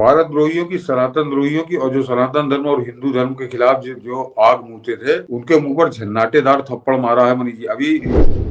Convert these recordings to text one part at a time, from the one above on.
भारत द्रोहियों की, सनातन द्रोहियों की, और जो सनातन धर्म और हिंदू धर्म के खिलाफ जो आग मूते थे, उनके मुंह पर झन्नाटेदार थप्पड़ मारा है मनीष जी। अभी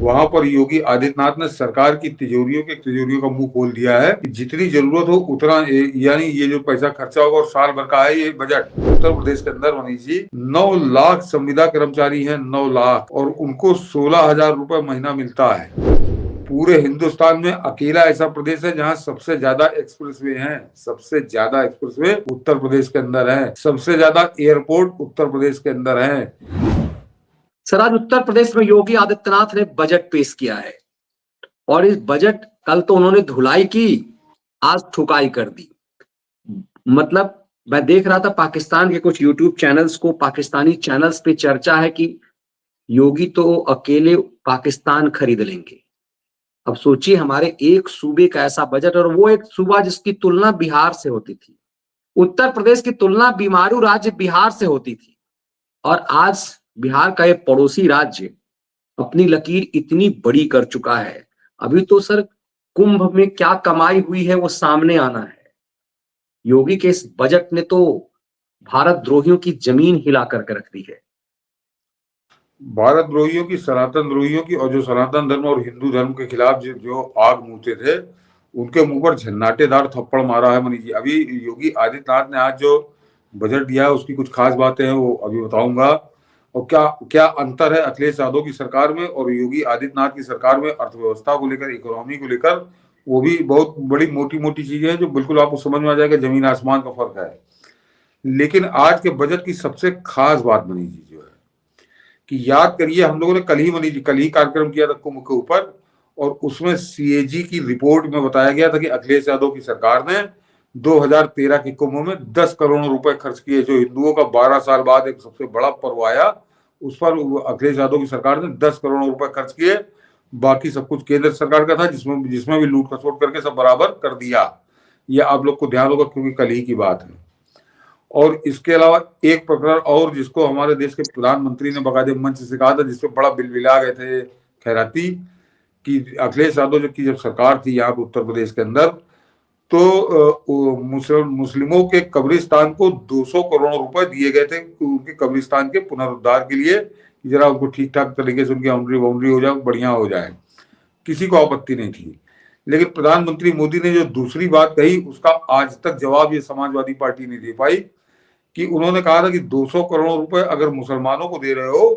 वहां पर योगी आदित्यनाथ ने सरकार की तिजोरियों का मुंह खोल दिया है कि जितनी जरूरत हो उतना, यानी ये जो पैसा खर्चा होगा और साल भर का है ये बजट। उत्तर प्रदेश के अंदर मनीष जी 9 लाख संविदा कर्मचारी हैं, 9 लाख, और उनको 16,000 रुपए महीना मिलता है। पूरे हिंदुस्तान में अकेला ऐसा प्रदेश है जहां सबसे ज्यादा एक्सप्रेसवे हैं। सबसे ज्यादा एक्सप्रेसवे उत्तर प्रदेश के अंदर है, सबसे ज्यादा एयरपोर्ट उत्तर प्रदेश के अंदर है। सर, आज उत्तर प्रदेश में योगी आदित्यनाथ ने बजट पेश किया है और इस बजट, कल तो उन्होंने धुलाई की, आज ठुकाई कर दी। मतलब मैं देख रहा था पाकिस्तान के कुछ यूट्यूब चैनल्स को, पाकिस्तानी चैनल्स पे चर्चा है कि योगी तो अकेले पाकिस्तान खरीद लेंगे। अब सोचिए, हमारे एक सूबे का ऐसा बजट, और वो एक सूबा जिसकी तुलना बिहार से होती थी। उत्तर प्रदेश की तुलना बीमारू राज्य बिहार से होती थी, और आज बिहार का एक पड़ोसी राज्य अपनी लकीर इतनी बड़ी कर चुका है। अभी तो सर कुंभ में क्या कमाई हुई है वो सामने आना है। योगी के इस बजट ने तो भारत द्रोहियों की जमीन हिला करके रख दी है। भारत द्रोहियों की, सनातन द्रोहियों की, और जो सनातन धर्म और हिंदू धर्म के खिलाफ जो आग मूते थे, उनके मुंह पर झन्नाटेदार थप्पड़ मारा है मनीष जी। अभी योगी आदित्यनाथ ने आज जो बजट दिया है उसकी कुछ खास बातें हैं, वो अभी बताऊंगा। और क्या क्या अंतर है अखिलेश यादव की सरकार में और योगी आदित्यनाथ की सरकार में, अर्थव्यवस्था को लेकर, इकोनॉमी को लेकर, वो भी बहुत बड़ी मोटी मोटी चीजें हैं जो बिल्कुल आपको समझ में आ जाएगा, जमीन आसमान का फर्क है। लेकिन आज के बजट की सबसे खास बात मनीष जी जो है कि याद करिए, हम लोगों ने कल ही कार्यक्रम किया था कुंभ के ऊपर, और उसमें सीएजी की रिपोर्ट में बताया गया था कि अखिलेश यादव की सरकार ने 2013 के कुंभ में 10 करोड़ रुपए खर्च किए। जो हिंदुओं का 12 साल बाद एक सबसे बड़ा पर्व आया, उस पर अखिलेश यादव की सरकार ने 10 करोड़ रुपए खर्च किए। बाकी सब कुछ केंद्र सरकार का था, जिसमें भी लूट खसोट करके सब बराबर कर दिया। यह आप लोग को ध्यान होगा क्योंकि कल ही की बात है। और इसके अलावा एक प्रकरण और, जिसको हमारे देश के प्रधानमंत्री ने बाकायदे मंच से कहा था, जिसपे बड़ा बिलबिला गए थे खैराती, कि अखिलेश यादव की जब सरकार थी यहाँ पे उत्तर प्रदेश के अंदर, तो मुस्लिमों के कब्रिस्तान को 200 करोड़ रुपए दिए गए थे उनके कब्रिस्तान के पुनरुद्धार के लिए, कि जरा उनको ठीक ठाक तरीके से उनकी बाउंड्री हो जाए, बढ़िया हो जाए। किसी को आपत्ति नहीं थी। लेकिन प्रधानमंत्री मोदी ने जो दूसरी बात कही, उसका आज तक जवाब ये समाजवादी पार्टी नहीं दे पाई। कि उन्होंने कहा था कि 200 करोड़ रुपए अगर मुसलमानों को दे रहे हो,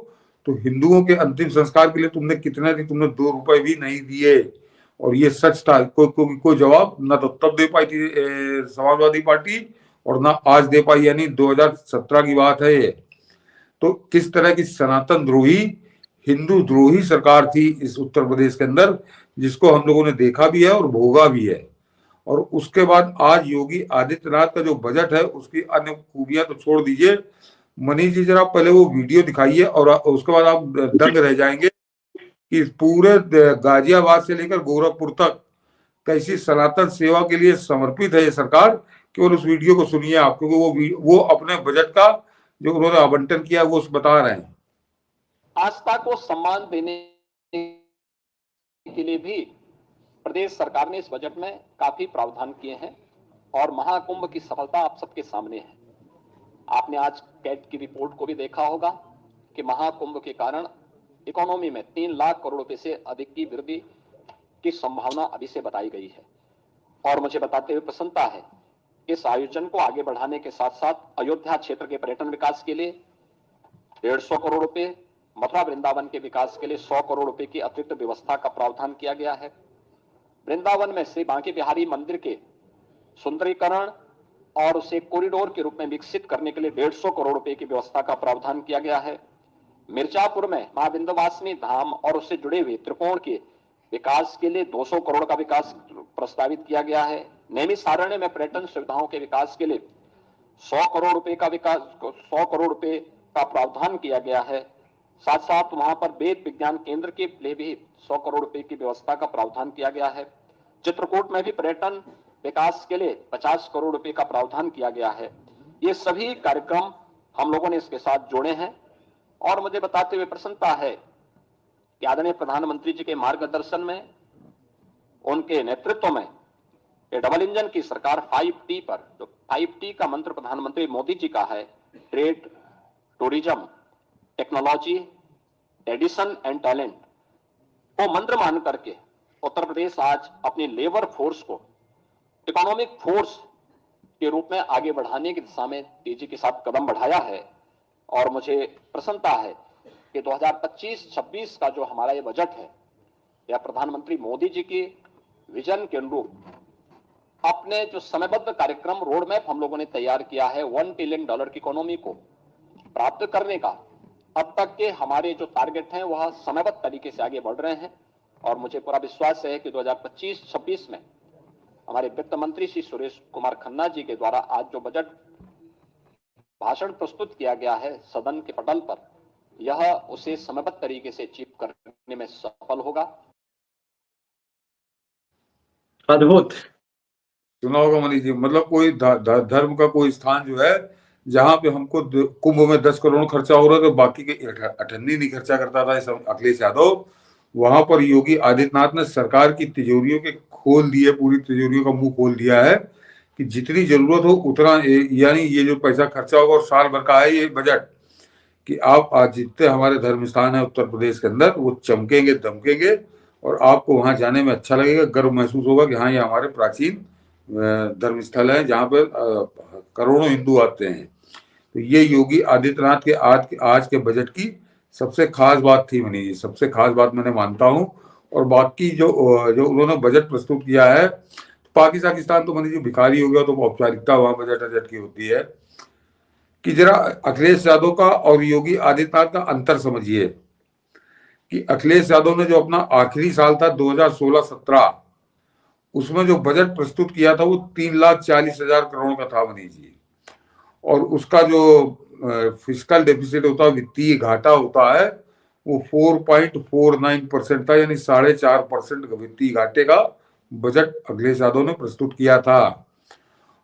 तो हिंदुओं के अंतिम संस्कार के लिए तुमने कितने दी? तुमने 2 रुपए भी नहीं दिए। और ये सच था। कोई जवाब ना तो तब दे पाई थी समाजवादी पार्टी, और ना आज दे पाई, यानी 2017 की बात है ये। तो किस तरह की सनातन द्रोही, हिंदू द्रोही सरकार थी इस उत्तर प्रदेश के अंदर, जिसको हम लोगों ने देखा भी है और भोगा भी है। और उसके बाद आज योगी आदित्यनाथ का जो बजट है, उसकी अन्य खूबियां तो छोड़ दीजिए मनीष जी, जरा पहले वो वीडियो दिखाइए और उसके बाद आप दंग रह जाएंगे कि पूरे गाजियाबाद से लेकर गोरखपुर तक कैसी सनातन सेवा के लिए समर्पित है ये सरकार। केवल उस वीडियो को सुनिए आप, क्योंकि वो अपने बजट का जो उन्होंने आवंटन किया वो बता रहे हैं। आस्था को सम्मान देने के लिए भी प्रदेश सरकार ने इस बजट में काफी प्रावधान किए हैं, और महाकुंभ की सफलता आप सबके सामने है। आपने आज कैट की रिपोर्ट को भी देखा होगा कि महाकुंभ के कारण इकोनॉमी में 3 लाख करोड़ रुपए से अधिक की वृद्धि की संभावना अभी से बताई गई है। और मुझे बताते हुए प्रसन्नता है, इस आयोजन को आगे बढ़ाने के साथ साथ अयोध्या क्षेत्र के पर्यटन विकास के लिए 150 करोड़ रुपए, मथुरा वृंदावन के विकास के लिए 100 करोड़ रुपए की अतिरिक्त व्यवस्था का प्रावधान किया गया है। वृंदावन में श्री बांके बिहारी मंदिर के सुंदरीकरण और उसे कॉरिडोर के रूप में विकसित करने के लिए 150 करोड़ रुपए की व्यवस्था का प्रावधान किया गया है। मिर्जापुर में मां विंध्यवासिनी धाम और उससे जुड़े हुए त्रिकोण के विकास के लिए 200 करोड़ का विकास प्रस्तावित किया गया है। नैमिषारण्य में पर्यटन सुविधाओं के विकास के लिए 100 करोड़ रुपए का प्रावधान किया गया है। साथ साथ वहां पर वेद विज्ञान केंद्र के लिए भी 100 करोड़ रुपए की व्यवस्था का प्रावधान किया गया है। चित्रकूट में भी पर्यटन विकास के लिए 50 करोड़ रुपए का प्रावधान किया गया है। ये सभी कार्यक्रम हम लोगों ने इसके साथ जोड़े हैं, और मुझे बताते हुए प्रसन्नता है कि आदरणीय प्रधानमंत्री जी के मार्गदर्शन में, उनके नेतृत्व में, ये डबल इंजन की सरकार 5T पर जो 5T का मंत्र प्रधानमंत्री मोदी जी का है, trade, tourism, technology, addition and talent, वो मंत्र मान करके उत्तर प्रदेश आज अपनी लेबर फोर्स को इकोनॉमिक फोर्स के रूप में आगे बढ़ाने की दिशा में तेजी के साथ कदम बढ़ाया है। और मुझे प्रसन्नता है कि 2025-26 का जो हमारा ये बजट है, यह प्रधानमंत्री मोदी जी के विजन के अनुरूप अपने जो समयबद्ध कार्यक्रम रोड मैप हम लोगों ने तैयार किया है, $1 ट्रिलियन की इकोनॉमी को प्राप्त करने का अब तक के हमारे जो टारगेट हैं वह समयबद्ध तरीके से आगे बढ़ रहे हैं। और मुझे पूरा विश्वास है कि 2025-26 में हमारे वित्त मंत्री श्री सुरेश कुमार खन्ना जी के द्वारा आज जो बजट भाषण प्रस्तुत किया गया है सदन के पटल पर, यह उसे समयबद्ध तरीके से अचीव करने में सफल होगा। अद्भुत। सुना होगा मनीष जी, मतलब कोई धर्म का कोई स्थान जो है जहां पे हमको कुंभ में 10 करोड़ खर्चा हो रहा था, तो बाकी के 98 नहीं खर्चा करता था अखिलेश यादव, वहां पर योगी आदित्यनाथ ने सरकार की तिजोरियों के खोल दिए, पूरी तिजोरियों का मुंह खोल दिया है कि जितनी जरूरत हो उतना, यानी ये जो पैसा खर्चा होगा, और साल भर का है ये बजट, कि आप आज जितने हमारे धर्म स्थान है उत्तर प्रदेश के अंदर वो चमकेंगे, दमकेंगे, और आपको वहां जाने में अच्छा लगेगा, गर्व महसूस होगा कि हाँ ये हमारे प्राचीन धर्म स्थल है जहाँ पर करोड़ों हिंदू आते हैं। तो ये योगी आदित्यनाथ के आज के बजट की सबसे खास बात थी मनीष जी, सबसे खास बात मैंने मानता हूँ। और बाकी जो उन्होंने बजट प्रस्तुत किया है, पाकिस्तान तो मनीष जी भिखारी हो गया, तो औपचारिकता वहां बजट की होती है, कि जरा अखिलेश यादव का और योगी आदित्यनाथ का अंतर समझिए। कि अखिलेश यादव ने जो अपना आखिरी साल था 2016-17, उसमें जो बजट प्रस्तुत किया था वो 3,40,000 करोड़ का था मनीष जी, और उसका जो फिस्कल डेफिसिट होता है, वित्तीय घाटा होता है, वो 4.49% था, यानी 4.5% वित्तीय घाटे का बजट अखिलेश यादव ने प्रस्तुत किया था।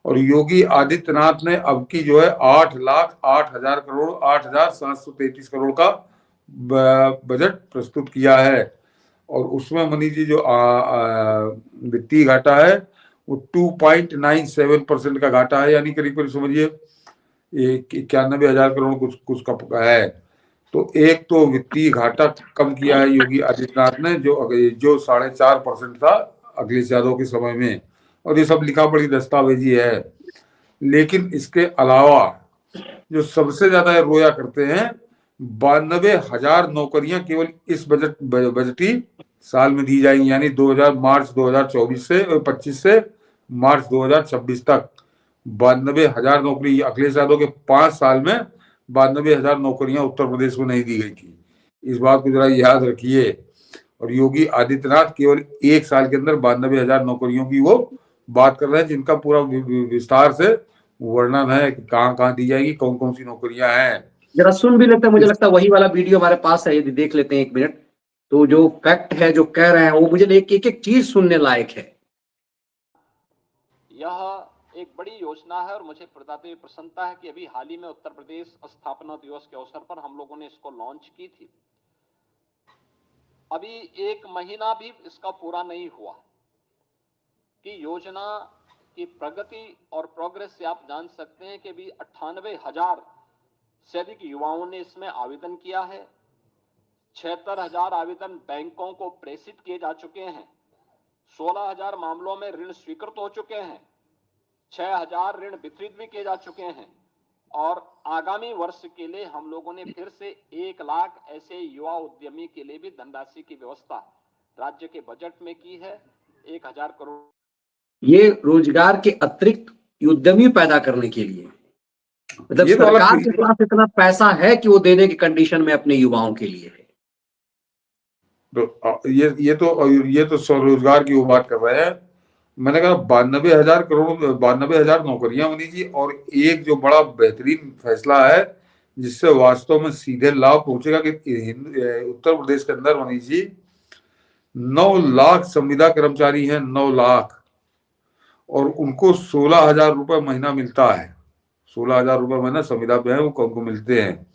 और योगी आदित्यनाथ ने अब की जो है 8,08,000 करोड़ 8,733 करोड़ का बजट प्रस्तुत किया है। और उसमें मनीष जी जो वित्तीय घाटा है वो 2.97% का घाटा है, यानी करीब करीब समझिए 91,000 करोड़ कुछ का है। तो एक तो वित्तीय घाटा कम किया है योगी आदित्यनाथ ने, जो 4.5% था अखिलेश यादव के समय में, और ये सब लिखा पढ़ी दस्तावेजी है। लेकिन इसके अलावा जो सबसे ज्यादा रोया करते हैं, 92,000 नौकरियां केवल इस बजटी साल में दी जाएंगी, यानी मार्च 2024 से 25 से मार्च 2026 तक 92,000 नौकरी। अखिलेश यादव के 5 साल में 92,000 नौकरियां उत्तर प्रदेश को नहीं दी गई थी, इस बात को जरा याद रखिए। और योगी आदित्यनाथ केवल 1 साल के अंदर 92,000 नौकरियों की वो बात कर रहे हैं, जिनका पूरा विस्तार से वर्णन है कि कहाँ दी जाएगी, कौन कौन सी नौकरियां हैं। जरा सुन भी लेते हैं, मुझे लगता है वही वाला वीडियो हमारे पास है, यदि देख लेते हैं 1 मिनट, तो जो फैक्ट है जो कह रहे हैं वो मुझे एक चीज सुनने लायक है। यह एक बड़ी योजना है और मुझे बताते हुए प्रसन्नता है कि अभी हाल ही में उत्तर प्रदेश स्थापना दिवस के अवसर पर हम लोगों ने इसको लॉन्च की थी। अभी 1 महीना भी इसका पूरा नहीं हुआ कि योजना की प्रगति और प्रोग्रेस से आप जान सकते हैं कि अभी 98,000 से अधिक युवाओं ने इसमें आवेदन किया है। 76,000 आवेदन बैंकों को प्रेषित किए जा चुके हैं। 16,000 मामलों में ऋण स्वीकृत हो चुके हैं। 6,000 ऋण वितरित भी किए जा चुके हैं। और आगामी वर्ष के लिए हम लोगों ने फिर से 1 लाख ऐसे युवा उद्यमी के लिए भी धनराशि की व्यवस्था राज्य के बजट में की है, 1,000 करोड़। ये रोजगार के अतिरिक्त उद्यमी पैदा करने के लिए, मतलब सरकार के पास इतना पैसा है कि वो देने की कंडीशन में अपने युवाओं के लिए है। तो ये तो स्वरोजगार की वो बात कर रहे हैं। मैंने कहा 92,000 करोड़ 92,000 नौकरियां बनी जी। और एक जो बड़ा बेहतरीन फैसला है जिससे वास्तव में सीधे लाभ पहुंचेगा कि उत्तर प्रदेश के अंदर मनीष जी 9 लाख संविदा कर्मचारी हैं, 9 लाख, और उनको 16,000 रुपए महीना मिलता है। 16,000 रुपए महीना संविदा पे है, वो उनको मिलते हैं।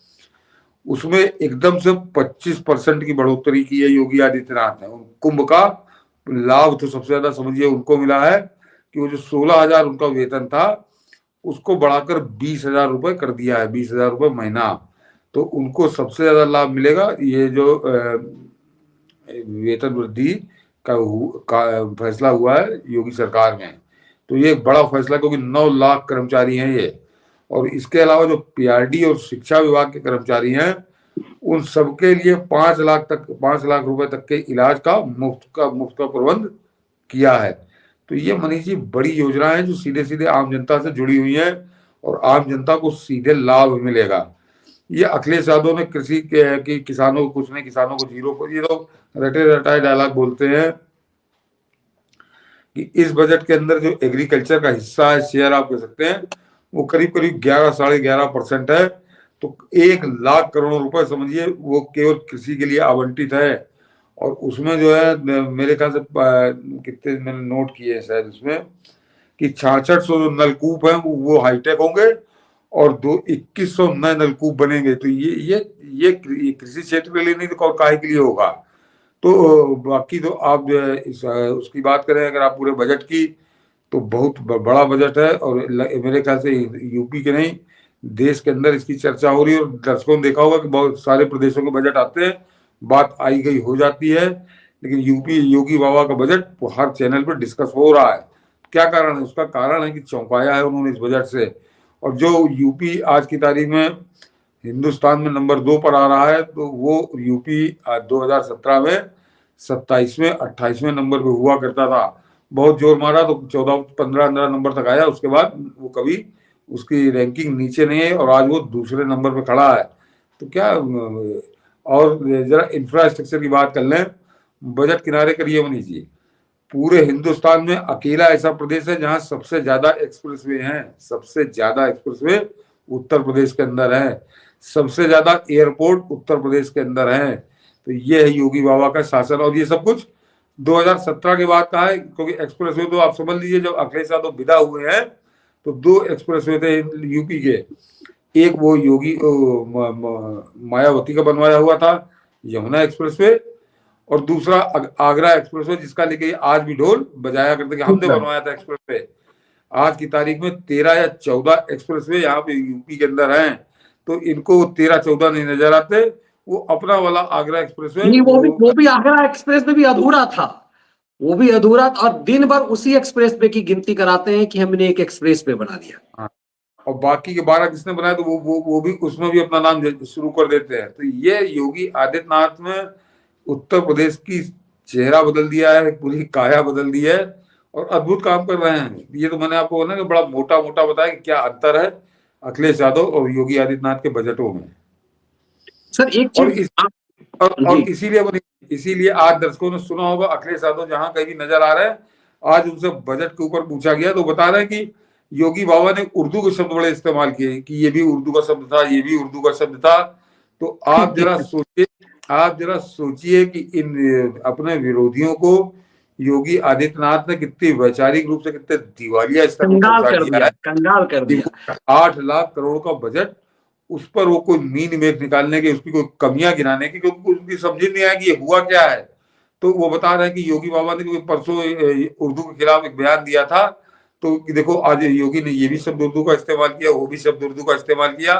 उसमें एकदम से 25% की बढ़ोतरी की है योगी आदित्यनाथ ने। कुंभ का लाभ तो सबसे ज्यादा समझिए उनको मिला है कि वो जो 16,000 उनका वेतन था उसको बढ़ाकर 20,000 रुपए कर दिया है, 20,000 रुपए महीना। तो उनको सबसे ज्यादा लाभ मिलेगा। ये जो वेतन वृद्धि का फैसला हुआ है योगी सरकार में, तो ये एक बड़ा फैसला, क्योंकि 9 लाख कर्मचारी हैं ये। और इसके अलावा जो पीआरडी और शिक्षा विभाग के कर्मचारी हैं, उन सबके लिए 5 लाख रुपए तक के इलाज का मुफ्त का प्रबंध किया है। तो ये मनीष जी बड़ी योजना है जो सीधे सीधे आम जनता से जुड़ी हुई है और आम जनता को सीधे लाभ मिलेगा। ये अखिलेश यादव ने कृषि के कि किसानों को कुछ नहीं, किसानों को जीरो पर, ये लोग रटे रटाए डायलॉग बोलते हैं कि इस बजट के अंदर जो एग्रीकल्चर का हिस्सा है, शेयर आप कह सकते हैं, वो करीब करीब 11-11.5% है। तो 1 लाख करोड़ रुपए समझिए वो केवल कृषि के लिए आवंटित है। और उसमें जो है मेरे ख्याल से कितने मैंने नोट किए शायद उसमें कि 6600 जो नलकूप हैं वो हाईटेक होंगे और 2100 नए नलकूप बनेंगे। तो ये कृषि क्षेत्र के लिए नहीं तो और काहे के लिए होगा। तो बाकी तो आप जो है उसकी बात करें अगर आप पूरे बजट की, तो बहुत बड़ा बजट है। और मेरे ख्याल से यूपी के नहीं देश के अंदर इसकी चर्चा हो रही है। और दर्शकों ने देखा होगा कि बहुत सारे प्रदेशों के बजट आते हैं, बात आई गई हो जाती है, लेकिन यूपी योगी बाबा का बजट हर चैनल पर डिस्कस हो रहा है। क्या कारण है? उसका कारण है कि चौंकाया है उन्होंने इस बजट से। और जो यूपी आज की तारीख में हिंदुस्तान में नंबर 2 पर आ रहा है, तो वो यूपी 2017 में 27वें 28वें नंबर पे हुआ करता था। बहुत जोर मारा तो 14-15 नंबर तक आया, उसके बाद वो कभी उसकी रैंकिंग नीचे नहीं है और आज वो दूसरे नंबर पे खड़ा है। तो क्या और जरा इंफ्रास्ट्रक्चर की बात कर लें, बजट किनारे करिए मनीष जी, पूरे हिंदुस्तान में अकेला ऐसा प्रदेश है जहां सबसे ज्यादा एक्सप्रेसवे हैं। सबसे ज्यादा एक्सप्रेसवे उत्तर प्रदेश के अंदर है, सबसे ज्यादा एयरपोर्ट उत्तर प्रदेश के अंदर है। तो ये है योगी बाबा का शासन। और ये सब कुछ 2017 के बाद का है, क्योंकि एक्सप्रेसवे तो आप समझ लीजिए जब अखिलेश यादव विदा हुए हैं तो 2 एक्सप्रेसवे थे यूपी के। एक वो योगी मायावती का बनवाया हुआ था यमुना एक्सप्रेसवे, और दूसरा आगरा एक्सप्रेसवे, जिसका लेके आज भी ढोल बजाया करते कि हमने बनवाया था एक्सप्रेसवे। आज की तारीख में 13 या 14 एक्सप्रेसवे यहाँ पे यूपी के अंदर हैं। तो इनको 13-14 नहीं नजर आते, वो अपना वाला आगरा एक्सप्रेसवे नहीं, वो भी आगरा एक्सप्रेस में भी अधूरा था, वो भी अधूरा था। और दिन भर उसी एक्सप्रेस पे की गिनती कराते हैं कि हमने एक एक्सप्रेस पे बना दिया। हाँ। और बाकी के 12 किसने बनाया, तो वो भी उसमें भी अपना नाम शुरू कर देते हैं। तो ये योगी आदित्यनाथ में उत्तर प्रदेश की चेहरा बदल दिया है, पूरी काया बदल दी है और अद्भुत काम कर रहे हैं। ये तो मैंने आपको ना कि बड़ा मोटा मोटा बताया कि क्या अंतर है अखिलेश यादव और योगी आदित्यनाथ के बजटों में। सर एक चीज और इसीलिए आज दर्शकों ने सुना होगा अखिलेश यादव जहां कहीं भी नजर आ रहे हैं, आज उनसे बजट के ऊपर पूछा गया तो बता रहे हैं कि योगी बाबा ने उर्दू के शब्द बड़े इस्तेमाल किए कि ये भी उर्दू का शब्द था, ये भी उर्दू का शब्द था। तो आप जरा सोचिए कि इन अपने विरोधियों को योगी आदित्यनाथ ने कितनी वैचारिक रूप से कितने दिवालिया स्तर पर पहुंचा दिया है। कंगाल कर दिया। 8 लाख करोड़ का बजट, उस पर वो कोई मीन मेख निकालने की, उसकी कोई कमियां गिनाने की, क्योंकि उनकी समझ नहीं आया कि ये हुआ क्या है। तो वो बता रहे हैं कि योगी बाबा ने परसों उर्दू के खिलाफ एक बयान दिया था, तो देखो आज योगी ने ये भी शब्द उर्दू का इस्तेमाल किया, वो भी शब्द उर्दू का इस्तेमाल किया।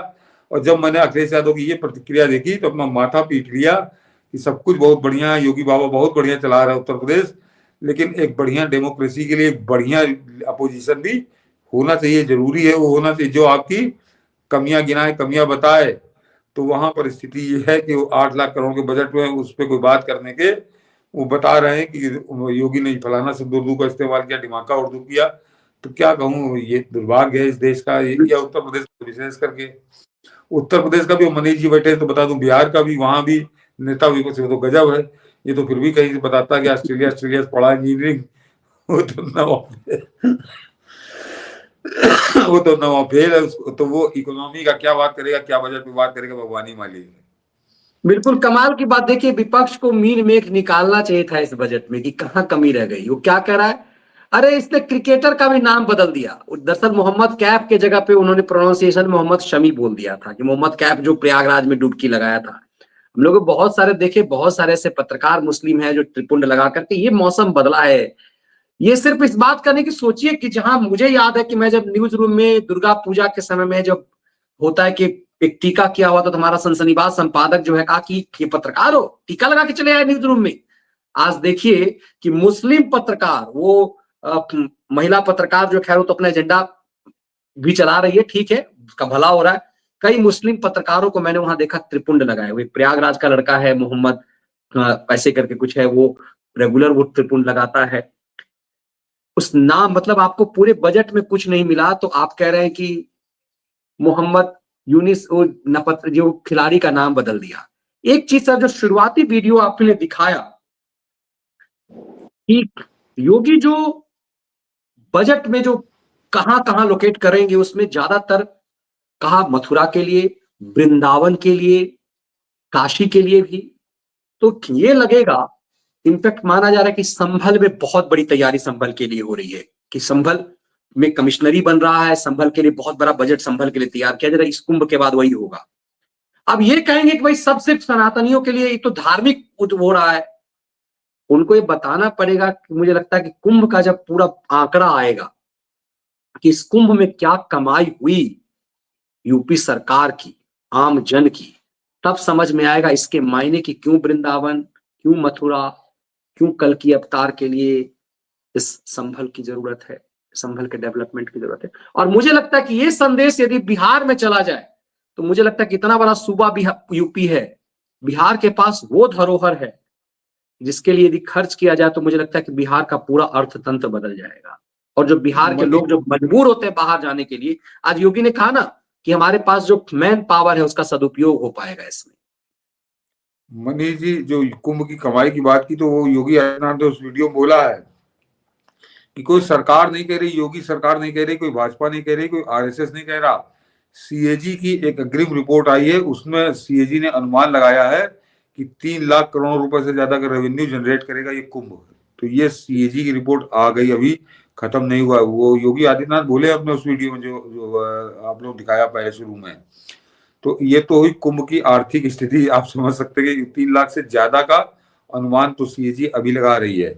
और जब मैंने अखिलेश यादव की ये प्रतिक्रिया देखी तो अपना माथा पीट लिया कि सब कुछ बहुत बढ़िया है, योगी बाबा बहुत बढ़िया चला रहा है उत्तर प्रदेश, लेकिन एक बढ़िया डेमोक्रेसी के लिए एक बढ़िया अपोजिशन भी होना चाहिए, जरूरी है वो होना चाहिए, जो आपकी कमियां गिनाए, कमियां बताए। तो वहां पर स्थिति ये है कि वो 8 लाख करोड़ के बजट में उस पर कोई बात करने के वो बता रहे हैं कि योगी ने फलाना शब्द उर्दू का इस्तेमाल किया, दिमागा उर्दू किया। तो क्या कहूँ, ये दुर्भाग्य है इस देश का, या उत्तर प्रदेश विशेष करके। उत्तर प्रदेश का भी मनीष जी बैठे तो बता दूं, बिहार का भी, वहां भी नेता भी कुछ तो गजब है। ये तो फिर भी कहीं से बताता है कि ऑस्ट्रेलिया से पढ़ा इंजीनियरिंग, वो तो नवा फेल है उसको, तो वो इकोनॉमी का क्या बात करेगा, क्या बजट में बात करेगा, भगवान ही मालिक है। बिल्कुल कमाल की बात। देखिए विपक्ष को मीन मेख निकालना चाहिए था इस बजट में कि कहाँ कमी रह गई। वो क्या कह रहा है, अरे इसने क्रिकेटर का भी नाम बदल दिया। दरअसल मोहम्मद कैफ के जगह पे उन्होंने प्रोनाउंसिएशन मोहम्मद शमी बोल दिया था, कि मोहम्मद कैफ जो प्रयागराज में डुबकी लगाया था। हम लोग बहुत सारे देखे, बहुत सारे ऐसे पत्रकार मुस्लिम हैं जो त्रिपुंड लगा करके, ये मौसम बदला है, ये सिर्फ इस बात करने की सोचिए कि जहां मुझे याद है कि मैं जब न्यूज रूम में दुर्गा पूजा के समय में जब होता है कि एक टीका किया हुआ तो तुम्हारा सनसनीबाज संपादक जो है कहा कि ये पत्रकार हो, टीका लगा के चले आए न्यूज रूम में। आज देखिए कि मुस्लिम पत्रकार, वो महिला पत्रकार जो खैर वो तो अपना एजेंडा भी चला रही है, ठीक है, उसका भला हो रहा है। कई मुस्लिम पत्रकारों को मैंने वहां देखा त्रिपुंड लगाए हुए। प्रयागराज का लड़का है मोहम्मद ऐसे करके कुछ है, वो रेगुलर वो त्रिपुंड लगाता है। उस नाम मतलब आपको पूरे बजट में कुछ नहीं मिला तो आप कह रहे हैं कि मोहम्मद यूनिस वो नपत जो खिलाड़ी का नाम बदल दिया। एक चीज सर, जो शुरुआती वीडियो आपने दिखाया कि योगी जो बजट में जो कहां कहां लोकेट करेंगे, उसमें ज्यादातर कहा मथुरा के लिए, वृंदावन के लिए, काशी के लिए भी। तो ये लगेगा, इनफैक्ट माना जा रहा है कि संभल में बहुत बड़ी तैयारी संभल के लिए हो रही है, कि संभल में कमिश्नरी बन रहा है, संभल के लिए बहुत बड़ा बजट संभल के लिए तैयार किया जा रहा है। इस कुंभ के बाद वही होगा। अब ये कहेंगे कि भाई सब सिर्फ सनातनियों के लिए, एक तो धार्मिक हो रहा है। उनको ये बताना पड़ेगा कि मुझे लगता है कि कुंभ का जब पूरा आंकड़ा आएगा कि इस कुंभ में क्या कमाई हुई यूपी सरकार की, आम जन की, तब समझ में आएगा इसके मायने कि क्यों वृंदावन, क्यों मथुरा, क्यों कल की अवतार के लिए इस संभल की जरूरत है, संभल के डेवलपमेंट की जरूरत है। और मुझे लगता है कि ये संदेश यदि बिहार में चला जाए तो मुझे लगता है कि इतना बड़ा सूबा यूपी है, बिहार के पास वो धरोहर है जिसके लिए यदि खर्च किया जाए तो मुझे लगता है कि बिहार का पूरा अर्थतंत्र बदल जाएगा। और जो बिहार के लोग जो मजबूर होते हैं बाहर जाने के लिए, आज योगी ने कहा ना कि हमारे पास जो मैन पावर है उसका सदुपयोग हो पाएगा इसमें। मनीष जी, जो कुंभ की कमाई की बात की तो वो योगी आदित्यनाथ ने उस वीडियो में बोला है कि कोई सरकार नहीं कह रही, योगी सरकार नहीं कह रही, कोई भाजपा नहीं कह रही, कोई आरएसएस नहीं कह रहा। सीएजी की एक अग्रिम रिपोर्ट आई है, उसमें सीएजी ने अनुमान लगाया है कि 3 लाख करोड़ रुपए से ज्यादा का रेवेन्यू जनरेट करेगा ये कुंभ। तो ये सीएजी की रिपोर्ट आ गई, अभी खत्म नहीं हुआ। वो योगी आदित्यनाथ बोले अपने उस वीडियो में जो आप लोग दिखाया पहले शुरू में। तो ये तो हुई कुंभ की आर्थिक स्थिति। आप समझ सकते हैं कि 3 लाख से ज्यादा का अनुमान तो सीएजी अभी लगा रही है।